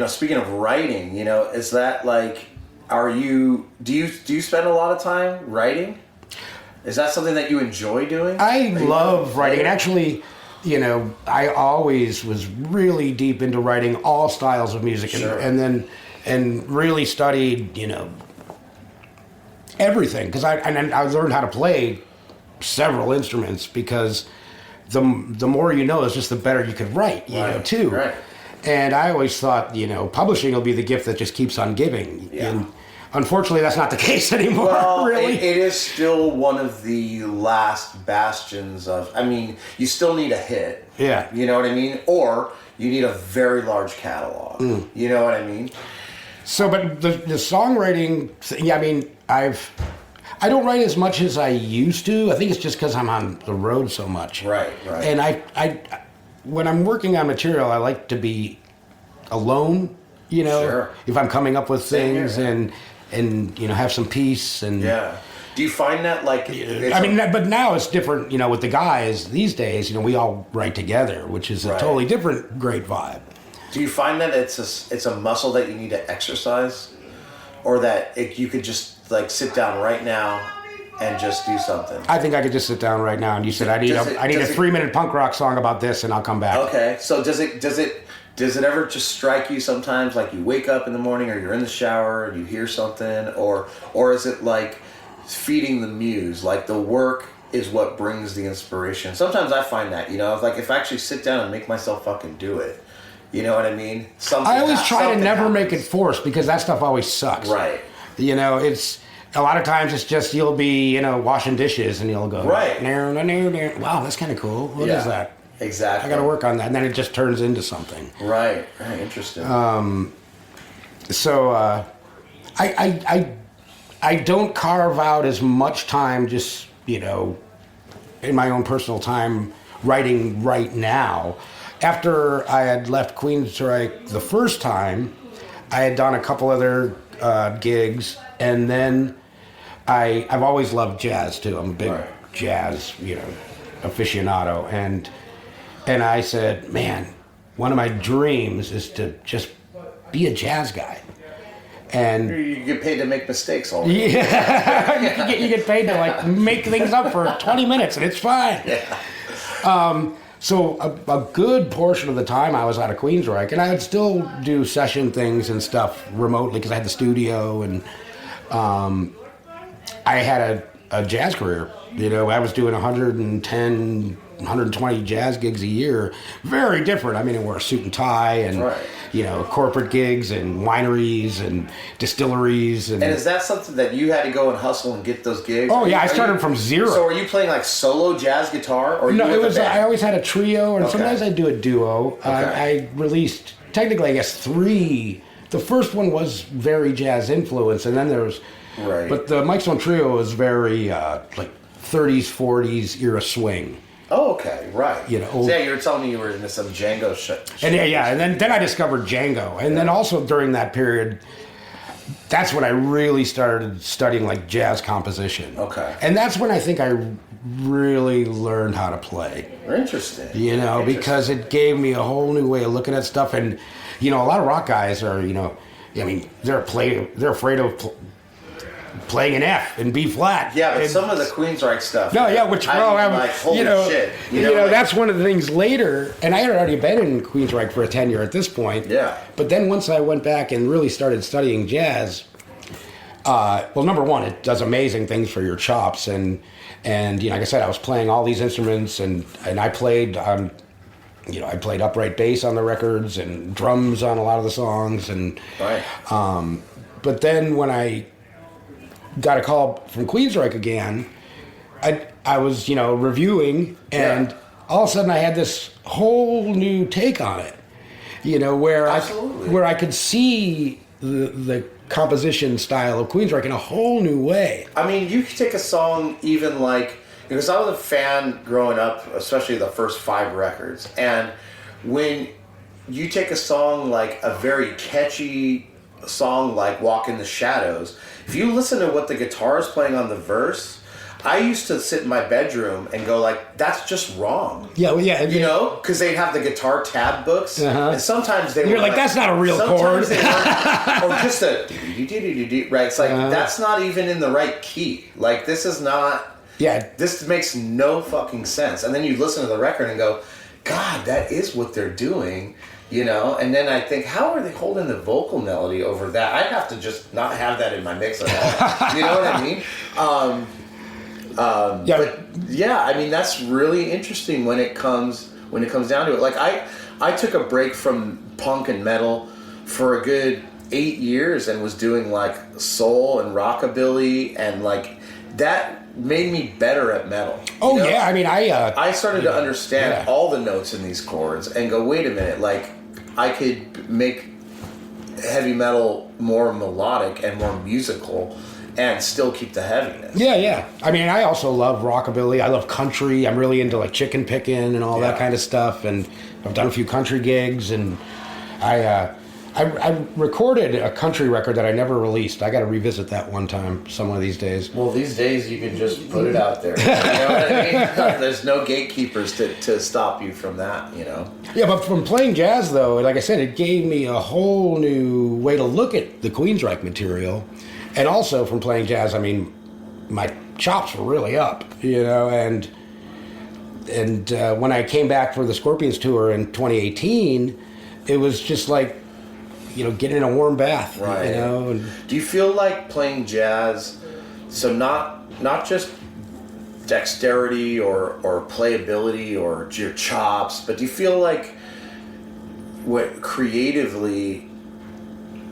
speaking of writing, is that do you spend a lot of time writing? Is that something that you enjoy doing?
I love writing. And actually, I always was really deep into writing all styles of music.
Sure.
And really studied, everything. Because I learned how to play several instruments, because the more it's just the better you could write, too.
Right.
And I always thought, publishing will be the gift that just keeps on giving.
Yeah.
And unfortunately, that's not the case anymore,
Well,
really.
it is still one of the last bastions of, you still need a hit.
Yeah.
You know what I mean? Or you need a very large catalog. You know what I mean?
So, but the songwriting, I don't write as much as I used to. I think it's just because I'm on the road so much.
Right.
And I when I'm working on material, I like to be alone,
Sure.
if I'm coming up with
Same
things
here.
and have some peace and
Yeah. Do you find that
but now it's different, with the guys these days, we all write together, which is a
Right.
totally different great vibe.
do you find that it's a muscle that you need to exercise, or that you could just like sit down right now and just do something?
I think I could just sit down right now and you said I need a 3-minute punk rock song about this and I'll come back.
Okay, so does it ever just strike you sometimes, like you wake up in the morning or you're in the shower and you hear something, or is it like feeding the muse, like the work is what brings the inspiration? Sometimes I find that, like if I actually sit down and make myself fucking do it, you know what I mean?
I always try to never
happens.
make it forced because that stuff always sucks.
Right.
It's a lot of times it's just you'll be, washing dishes and you'll go,
Right.
Wow, that's kind of cool. What is that?
Exactly.
I got to work on that. And then it just turns into something.
Right. Interesting.
So I don't carve out as much time just, in my own personal time writing right now. After I had left Queensryche the first time, I had done a couple other gigs, and then I've always loved jazz too. I'm a big jazz, aficionado, and I said, man, one of my dreams is to just be a jazz guy. And
you get paid to make mistakes all the time.
yeah, you get paid to make things up for 20 minutes, and it's fine.
Yeah.
So a good portion of the time I was out of Queensryche, and I would still do session things and stuff remotely because I had the studio, and I had a jazz career. I was doing 110, 120 jazz gigs a year. Very different. I wore a suit and tie and, corporate gigs and wineries and distilleries. And
is that something that you had to go and hustle and get those gigs?
Oh, yeah, I started from zero.
So are you playing like solo jazz guitar? Or
No,
you
it
with
was.
a band?
I always had a trio, and
Okay.
sometimes I do a duo.
Okay.
I released technically, I guess, 3. The first one was very jazz influenced, and then there was.
Right.
But the Mike Stone trio was very 30s, 40s era swing.
Oh, okay, right.
old-
So, yeah, you were telling me you were into some Django shit.
And and then I discovered Django, and then also during that period, that's when I really started studying jazz composition.
Okay.
And that's when I think I really learned how to play.
Interesting.
Because it gave me a whole new way of looking at stuff. And, a lot of rock guys are, they're afraid of playing an F and B flat.
Yeah, but
and,
some of the Queensryche stuff.
No, yeah, which,
I'm like, holy shit.
That's one of the things later, and I had already been in Queensryche for a tenure at this point.
Yeah.
But then once I went back and really started studying jazz, number one, it does amazing things for your chops, and like I said, I was playing all these instruments, and I played I played upright bass on the records and drums on a lot of the songs, and
Right.
But then when I got a call from Queensryche again, I was reviewing, and all of a sudden I had this whole new take on it, where
Absolutely.
I could see the composition style of Queensryche in a whole new way.
You could take a song even because I was a fan growing up, especially the first 5 records. And when you take a song like a very catchy song like Walk in the Shadows, if you listen to what the guitar is playing on the verse, I used to sit in my bedroom and go that's just wrong.
Yeah, well, yeah.
Because they'd have the guitar tab books, and sometimes they
You're
were
that's not a real chord.
They weren't, or just a right. It's that's not even in the right key. This is not.
Yeah.
This makes no fucking sense. And then you listen to the record and go, God, that is what they're doing. And then I think, how are they holding the vocal melody over that? I'd have to just not have that in my mix at all. You know what I mean? But yeah, that's really interesting when it comes down to it. I took a break from punk and metal for a good 8 years and was doing like soul and rockabilly, and like that made me better at metal.
Oh, you know? Yeah, I mean,
I started to understand all the notes in these chords and go, wait a minute, like I could make heavy metal more melodic and more musical and still keep the heaviness.
Yeah. I mean, I also love rockabilly. I love country. I'm really into like chicken picking and all that kind of stuff. And I've done a few country gigs, and I recorded a country record that I never released. I got to revisit that some of these days.
Well, these days you can just put it out there. You know what I mean? There's no gatekeepers to stop you from that, you know?
Yeah, but from playing jazz, though, like I said, it gave me a whole new way to look at the Queensryche material. And also from playing jazz, I mean, my chops were really up, you know, and when I came back for the Scorpions tour in 2018, it was just like, you know, getting in a warm bath,
right?
You know. And
do you feel like playing jazz? So not just dexterity or playability or your chops, but do you feel like what creatively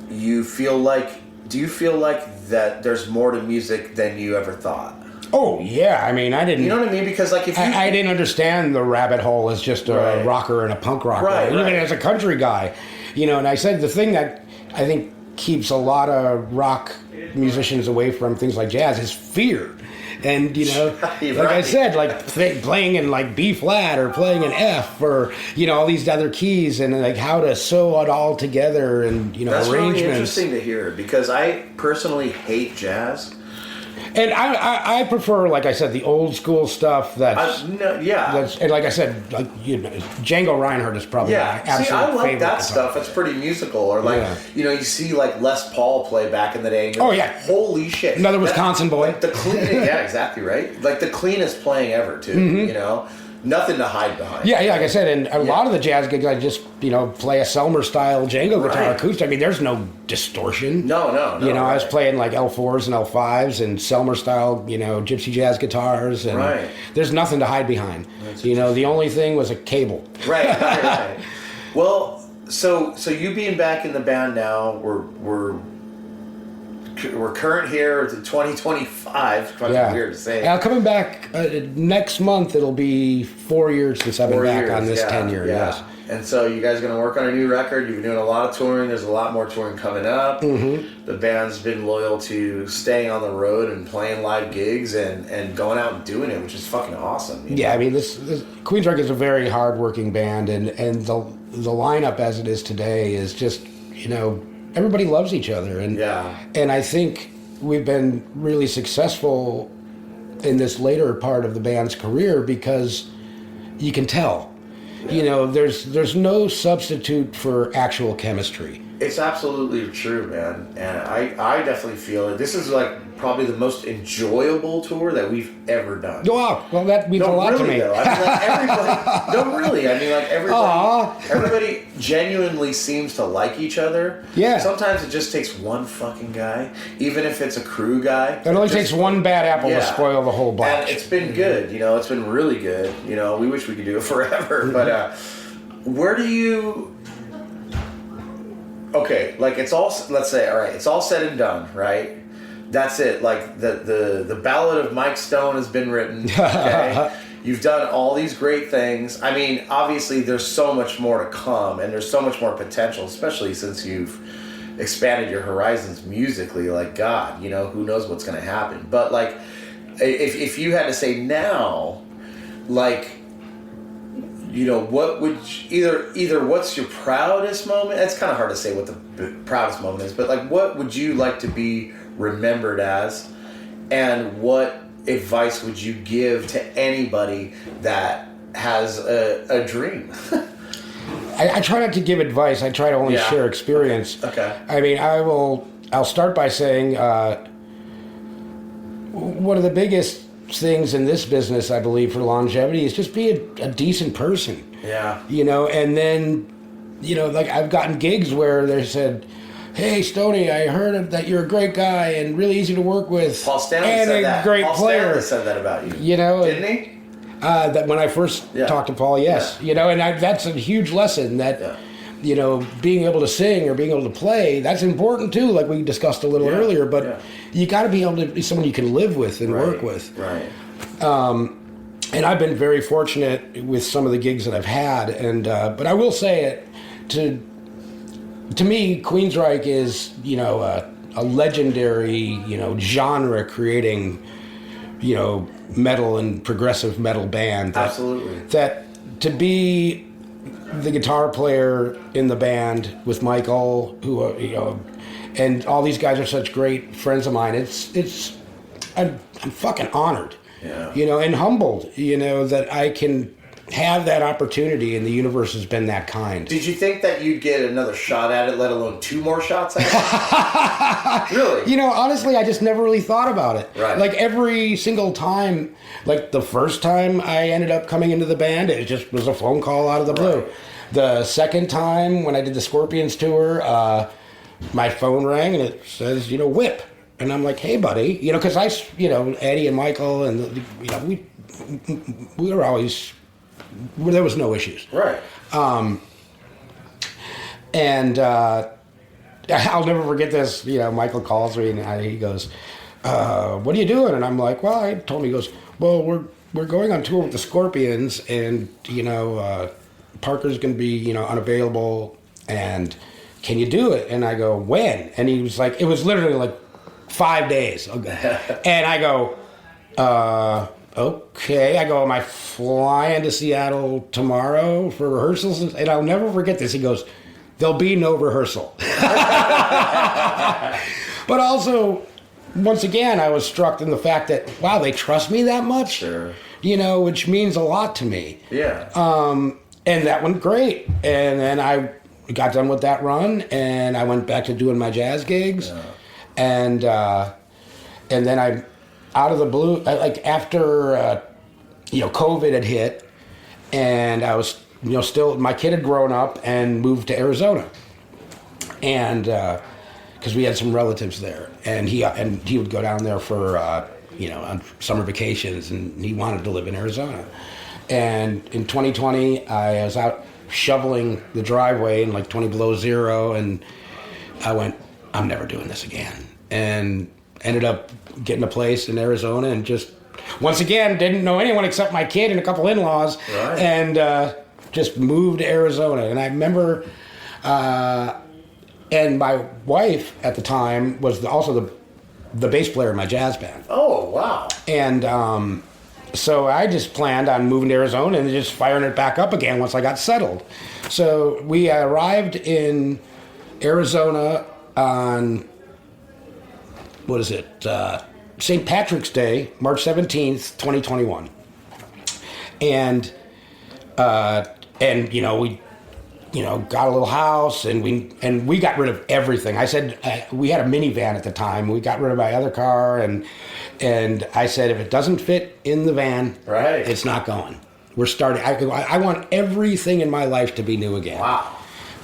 you feel like? Do you feel like that there's more to music than you ever thought?
Oh yeah, I mean, I didn't.
You know what I mean? Because like if
I didn't understand the rabbit hole as just a rocker and a punk rocker, even as a country guy. You know, and I said the thing that I think keeps a lot of rock musicians away from things like jazz is fear. And, you know, like I said, like playing in like B flat or playing in F or, you know, all these other keys and like how to sew it all together and, you know,
that's
arrangements.
Really interesting to hear because I personally hate jazz.
And I prefer, like I said, the old school stuff. That's and like I said, like Django Reinhardt is probably my absolute favorite.
I like that stuff. It's pretty musical. Or like you know, you see like Les Paul play back in the day. And like, holy shit!
Another Wisconsin boy.
Like the yeah, exactly right. Like the cleanest playing ever too. You know. Nothing to hide behind.
Yeah, like I said, and a lot of the jazz gigs, I just, you know, play a Selmer-style Django guitar acoustic. I mean, there's no distortion.
No.
You know, I was playing like L4s and L5s and Selmer-style, you know, gypsy jazz guitars. And there's nothing to hide behind. You know, the only thing was a cable.
Right. Well, so you being back in the band now, we're current here to 2025. Fucking weird to say.
Coming back next month, it'll be 4 years since I've been back on this tenure. Yes.
And so you guys are going to work on a new record. You've been doing a lot of touring. There's a lot more touring coming up. Mm-hmm. The band's been loyal to staying on the road and playing live gigs and going out and doing it, which is fucking awesome.
Yeah, I mean, this Queensryche is a very hard-working band, and the lineup as it is today is just, you know, everybody loves each other, and I think we've been really successful in this later part of the band's career because you can tell. You know, there's no substitute for actual chemistry.
It's absolutely true, man. And I definitely feel it. This is like probably the most enjoyable tour that we've ever done.
Wow, well that means a lot to me.
Though. I mean, like everybody. No, really. I mean, like everybody genuinely seems to like each other.
Yeah.
Sometimes it just takes one fucking guy, even if it's a crew guy.
It only takes one bad apple to spoil the whole batch.
And it's been good. You know, it's been really good. You know, we wish we could do it forever. But where do you? Okay, like it's all. Let's say, all right, it's all said and done, right? That's it. Like the ballad of Mike Stone has been written. Okay, you've done all these great things. I mean, obviously, there's so much more to come, and there's so much more potential, especially since you've expanded your horizons musically. Like God, you know, who knows what's going to happen? But like, if you had to say now, like. You know, what would either what's your proudest moment? It's kind of hard to say what the proudest moment is, but like, what would you like to be remembered as, and what advice would you give to anybody that has a dream?
I try not to give advice. I try to only share experience.
Okay.
I mean, I'll start by saying one of the biggest things in this business, I believe, for longevity is just be a decent person.
Yeah.
You know, and then, you know, like I've gotten gigs where they said, "Hey, Stoney, I heard that you're a great guy and really easy to work with.
Paul Stanley
and
said
a
that.
great
Paul
player."
Stanley said that about you.
You know,
didn't he?
That when I first talked to Paul, yes. You know, and that's a huge lesson that, you know, being able to sing or being able to play, that's important too, like we discussed a little earlier, but you got to be able to be someone you can live with and work with.
Right.
And I've been very fortunate with some of the gigs that I've had, and but I will say it, to me, Queensryche is, you know, a legendary, you know, genre creating, you know, metal and progressive metal band.
Absolutely.
That to be the guitar player in the band with Michael, who you know, and all these guys are such great friends of mine. I'm fucking honored.
Yeah.
You know, and humbled, you know, that I can have that opportunity and the universe has been that kind.
Did you think that you'd get another shot at it, let alone 2 more shots at it? Really?
You know, honestly, I just never really thought about it.
Right.
Like every single time, like the first time I ended up coming into the band, it just was a phone call out of the blue.
Right.
The second time when I did the Scorpions tour, my phone rang and it says, you know, Whip. And I'm like, hey, buddy, you know, because you know, Eddie and Michael and, you know, we were always, there was no issues.
Right.
And I'll never forget this, you know, Michael calls me and he goes, what are you doing? And I'm like, well, I told him, he goes, well, we're going on tour with the Scorpions and, you know, Parker's going to be, you know, unavailable and can you do it? And I go, when? And he was like, it was literally like 5 days. And I go, okay. I go, am I flying to Seattle tomorrow for rehearsals? And I'll never forget this. He goes, there'll be no rehearsal. But also, once again, I was struck in the fact that, wow, they trust me that much?
Sure.
You know, which means a lot to me.
Yeah.
And that went great. And then I got done with that run, and I went back to doing my jazz gigs.
Yeah.
And then I, out of the blue, like after, you know, COVID had hit, and I was, you know, still, my kid had grown up and moved to Arizona. And, because we had some relatives there, and he would go down there for, you know, on summer vacations, and he wanted to live in Arizona. And in 2020, I was out shoveling the driveway in like 20 below zero, and I went, I'm never doing this again. And ended up getting a place in Arizona and just, once again, didn't know anyone except my kid and a couple in-laws.
Right.
And just moved to Arizona. And I remember, and my wife at the time was also the bass player in my jazz band.
Oh, wow.
And so I just planned on moving to Arizona and just firing it back up again once I got settled. So we arrived in Arizona on, what is it, St. Patrick's Day, March 17th, 2021. And you know, we, you know, got a little house and we got rid of everything. I said, we had a minivan at the time. We got rid of my other car and I said, if it doesn't fit in the van,
right,
it's not going. We're starting. I want everything in my life to be new again.
Wow.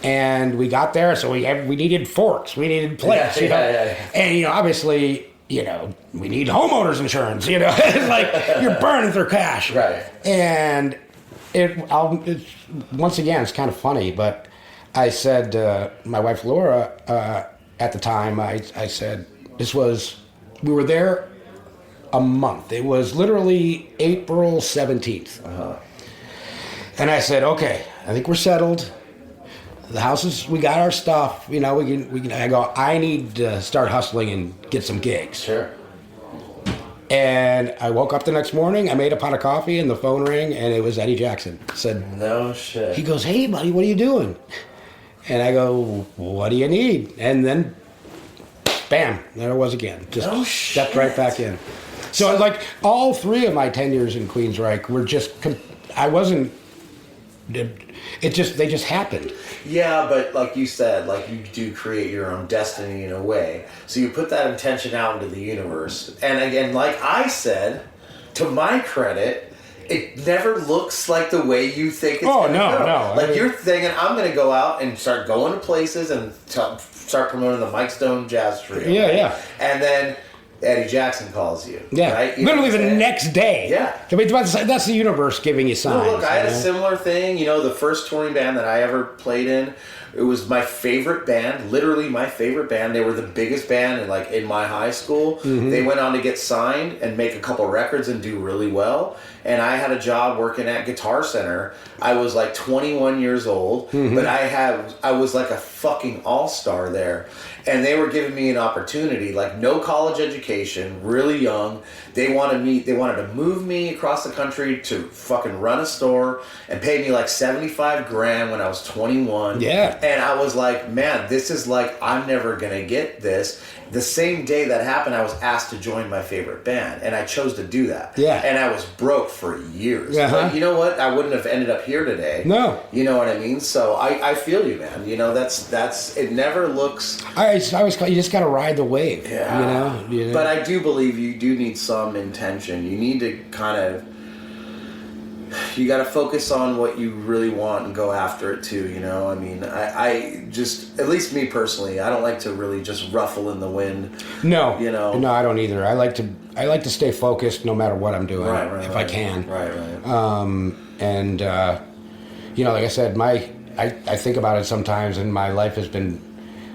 And we got there, so we needed forks, we needed plates, you know, and you know, obviously, you know, we need homeowners insurance, you know, it's like you're burning through cash,
right?
And it's once again, it's kind of funny, but I said, my wife Laura, at the time, I said, we were there a month. It was literally April 17th.
Uh-huh.
And I said, okay, I think we're settled. The house is, we got our stuff, you know, we can, I go, I need to start hustling and get some gigs.
Sure.
And I woke up the next morning, I made a pot of coffee and the phone rang and it was Eddie Jackson. Said,
no shit.
He goes, hey buddy, what are you doing? And I go, what do you need? And then, bam, there it was again. Just stepped right back in. So like all 3 of my tenures in Queensryche were just, I wasn't, they just happened.
Yeah, but like you said, like you do create your own destiny in a way. So you put that intention out into the universe. And again, like I said, to my credit, it never looks like the way you think it's going to go.
No.
Like you're thinking, I'm going to go out and start going to places and start promoting the Mike Stone Jazz Trio.
Yeah.
And then Eddie Jackson calls you.
Yeah,
right? You
literally the next day.
Yeah.
I mean, that's the universe giving you signs.
Well, look, I had a similar thing. The first touring band that I ever played in, it was my favorite band, literally my favorite band. They were the biggest band in my high school. Mm-hmm. They went on to get signed and make a couple records and do really well. And I had a job working at Guitar Center. I was 21 years old, mm-hmm. but I was like a fucking all-star there. And they were giving me an opportunity, no college education, really young. They wanted to move me across the country to fucking run a store and pay me $75,000 when I was 21.
Yeah.
And I was like, man, this is I'm never gonna get this. The same day that happened, I was asked to join my favorite band, and I chose to do that.
Yeah.
And I was broke for years.
Uh-huh.
But you know what? I wouldn't have ended up here today.
No.
You know what I mean? So I feel you, man. That's it. Never looks.
I always call you just gotta ride the wave.
Yeah.
You know.
But I do believe you do need some intention. You need to you got to focus on what you really want and go after it too. I mean, I just, at least me personally, I don't like to really just ruffle in the wind.
No, no, I don't either. I like to stay focused no matter what I'm doing, if I can.
Right.
And like I said, I think about it sometimes, and my life has been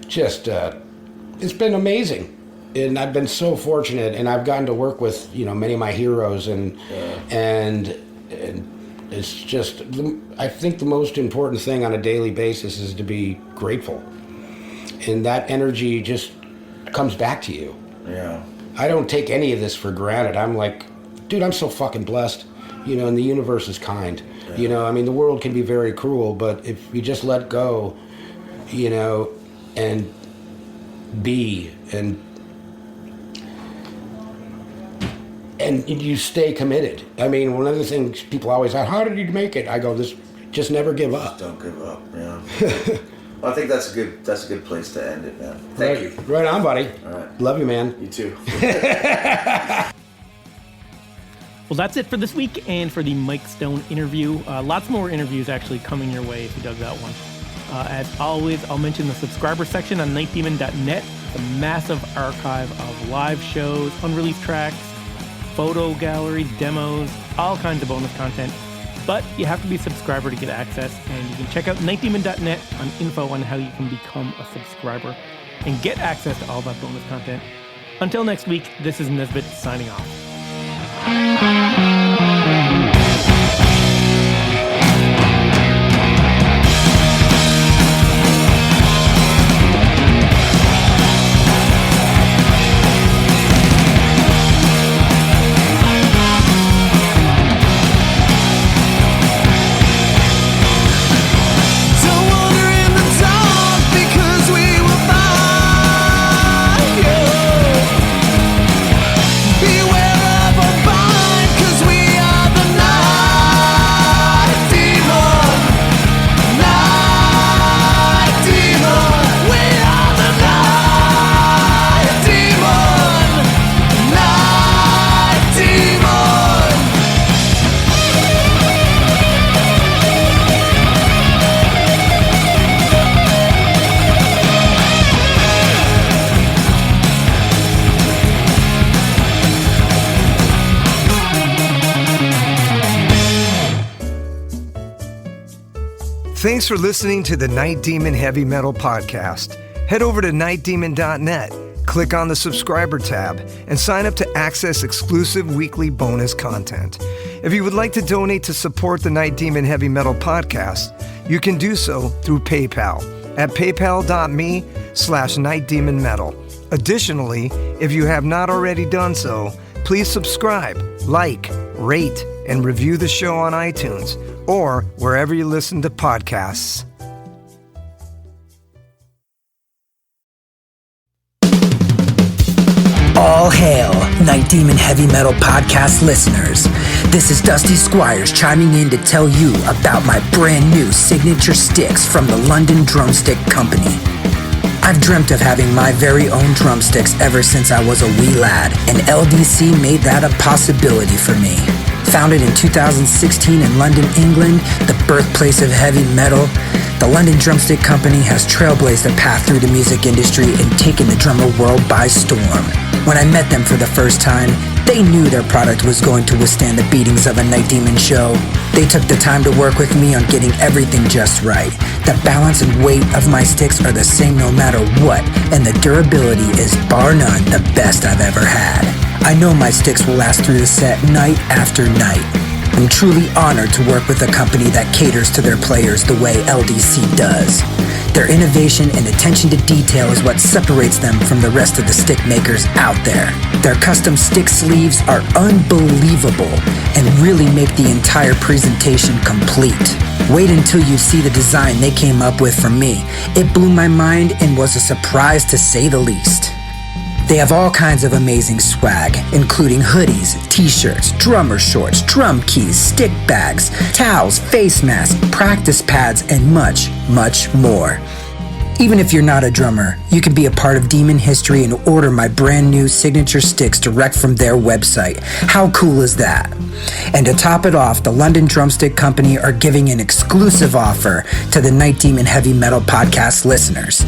just, it's been amazing. And I've been so fortunate, and I've gotten to work with, many of my heroes, and it's just, I think the most important thing on a daily basis is to be grateful. And that energy just comes back to you.
Yeah.
I don't take any of this for granted. I'm like, dude, I'm so fucking blessed, and the universe is kind.
Yeah.
I mean, the world can be very cruel, but if you just let go, and be, and you stay committed. I mean, one of the things people always ask, how did you make it? I go, just never give up.
Just don't give up, yeah. Well, I think that's a good place to end it, man. Thank you.
Right on, buddy.
All right.
Love you, man.
You too.
Well, that's it for this week and for the Mike Stone interview. Lots more interviews actually coming your way if you dug that one. As always, I'll mention the subscriber section on nightdemon.net. It's a massive archive of live shows, unreleased tracks, photo galleries, demos, all kinds of bonus content. But you have to be a subscriber to get access, and you can check out nightdemon.net on info on how you can become a subscriber and get access to all that bonus content. Until next week, this is Nesbitt signing off.
Thanks for listening to the Night Demon Heavy Metal Podcast. Head over to nightdemon.net, click on the subscriber tab, and sign up to access exclusive weekly bonus content. If you would like to donate to support the Night Demon Heavy Metal Podcast, you can do so through PayPal at paypal.me/nightdemonmetal. Additionally, if you have not already done so, please subscribe, like, rate, and review the show on iTunes or wherever you listen to podcasts.
All hail, Night Demon Heavy Metal Podcast listeners. This is Dusty Squires chiming in to tell you about my brand new signature sticks from the London Drumstick Company. I've dreamt of having my very own drumsticks ever since I was a wee lad, and LDC made that a possibility for me. Founded in 2016 in London, England, the birthplace of heavy metal, the London Drumstick Company has trailblazed a path through the music industry and taken the drummer world by storm. When I met them for the first time, they knew their product was going to withstand the beatings of a Night Demon show. They took the time to work with me on getting everything just right. The balance and weight of my sticks are the same no matter what, and the durability is bar none the best I've ever had. I know my sticks will last through the set night after night. I'm truly honored to work with a company that caters to their players the way LDC does. Their innovation and attention to detail is what separates them from the rest of the stick makers out there. Their custom stick sleeves are unbelievable and really make the entire presentation complete. Wait until you see the design they came up with for me. It blew my mind and was a surprise to say the least. They have all kinds of amazing swag, including hoodies, t-shirts, drummer shorts, drum keys, stick bags, towels, face masks, practice pads, and much, much more. Even if you're not a drummer, you can be a part of Demon history and order my brand new signature sticks direct from their website. How cool is that? And to top it off, the London Drumstick Company are giving an exclusive offer to the Night Demon Heavy Metal Podcast listeners.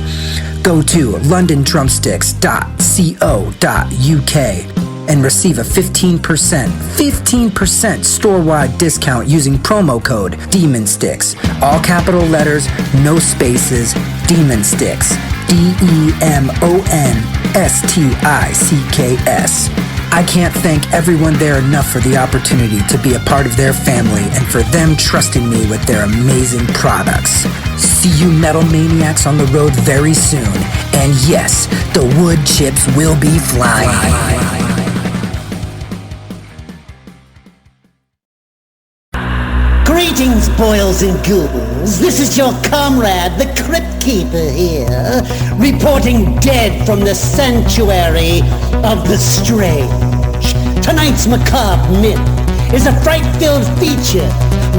Go to londondrumsticks.co.uk and receive a 15% store-wide discount using promo code DEMONSTICKS. All capital letters, no spaces, Demon Sticks. DEMONSTICKS. I can't thank everyone there enough for the opportunity to be a part of their family and for them trusting me with their amazing products. See you metal maniacs on the road very soon. And yes, the wood chips will be flying.
Greetings, boils and ghouls. This is your comrade, the Crypt Keeper here, reporting dead from the sanctuary of the strange. Tonight's macabre myth is a fright-filled feature,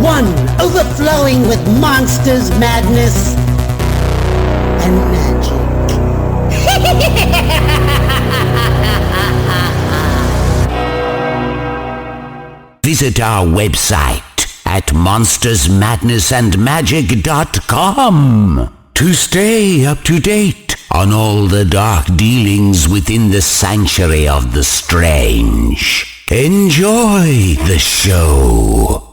one overflowing with monsters, madness, and magic.
Visit our website at monstersmadnessandmagic.com to stay up to date on all the dark dealings within the sanctuary of the strange. Enjoy the show.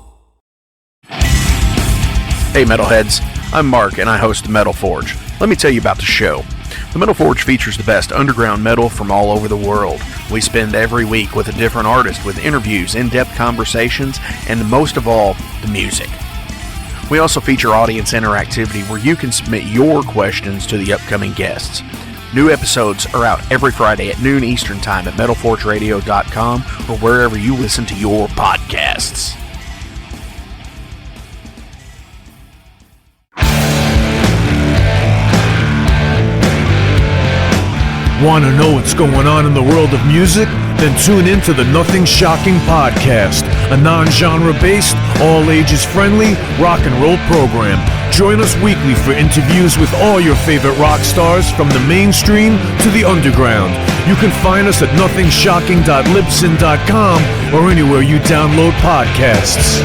Hey Metalheads, I'm Mark and I host the Metal Forge. Let me tell you about the show. The Metal Forge features the best underground metal from all over the world. We spend every week with a different artist with interviews, in-depth conversations, and most of all, the music. We also feature audience interactivity where you can submit your questions to the upcoming guests. New episodes are out every Friday at noon Eastern Time at metalforgeradio.com or wherever you listen to your podcasts.
Want to know what's going on in the world of music? Then tune in to the Nothing Shocking Podcast, a non-genre based, all ages friendly rock and roll program. Join us weekly for interviews with all your favorite rock stars from the mainstream to the underground. You can find us at nothingshocking.libsyn.com or anywhere you download podcasts.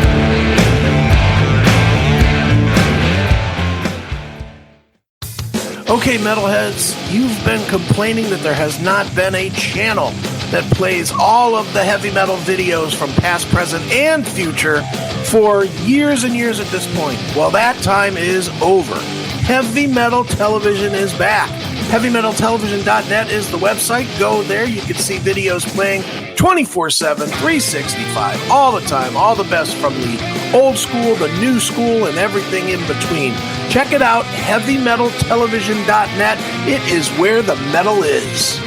Okay, metalheads, you've been complaining that there has not been a channel that plays all of the heavy metal videos from past, present, and future for years and years at this point. Well, that time is over. Heavy Metal Television is back. HeavyMetalTelevision.net is the website. Go there. You can see videos playing 24/7, 365, all the time, all the best from the old school, the new school, and everything in between. Check it out, HeavyMetalTelevision.net. It is where the metal is.